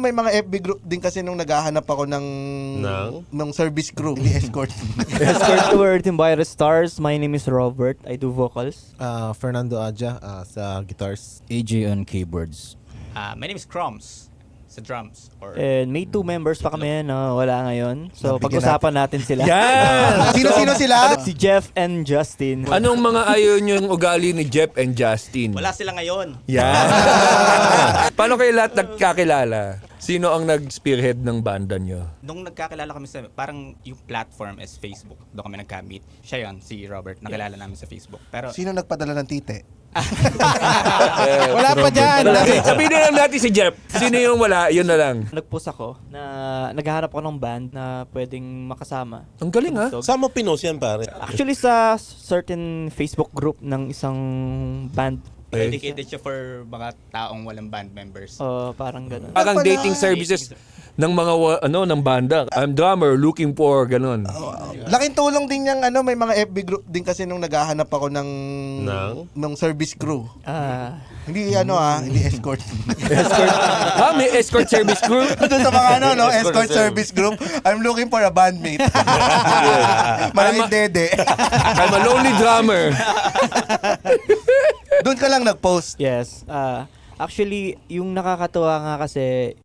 May mga FB group din kasi nung naghahanap ako ng service crew, hindi escort. Escort to Earth in Virus Stars. My name is Robert. I do vocals. Fernando Aja sa guitars. AJ on keyboards. My name is Crumbs sa drums. And may 2 members pa kami na wala ngayon. So Nabigyan pag-usapan natin sila. Yan! Sino-sino sila? Si Jeff and Justin. Anong mga ayaw nyo yung ugali ni Jeff and Justin? Wala sila ngayon. Yan! Paano kayo lahat nagkakilala? Sino ang nag-spearhead ng banda nyo? Nung nagkakilala kami sa, parang yung platform is Facebook. Doon kami nagka-meet. Siya yun, si Robert. Nakilala namin sa Facebook. Pero Sino nagpadala ng tite? Wala pa dyan. Sabihin na lang natin si Jeff. Sino yung wala, yun na lang. Nag-post ako na naghahanap ako ng band na pwedeng makasama. Ang galing ha? So, Saan mo pinost yan, pare? actually sa certain Facebook group ng isang band. dedicated siya for mga taong walang band members. Parang gano'n. Parang dating services ng mga ng banda. I'm drummer, looking for, ganun. Laking tulong din yung may mga FB group din kasi nung naghahanap ako ng service crew. Hindi hindi escort. May escort service crew? Doon sa mga escort service group, I'm looking for a bandmate. Malaking dede. I'm a lonely drummer. Doon ka lang nag-post. Yes. Actually, yung nakakatuwa nga kasi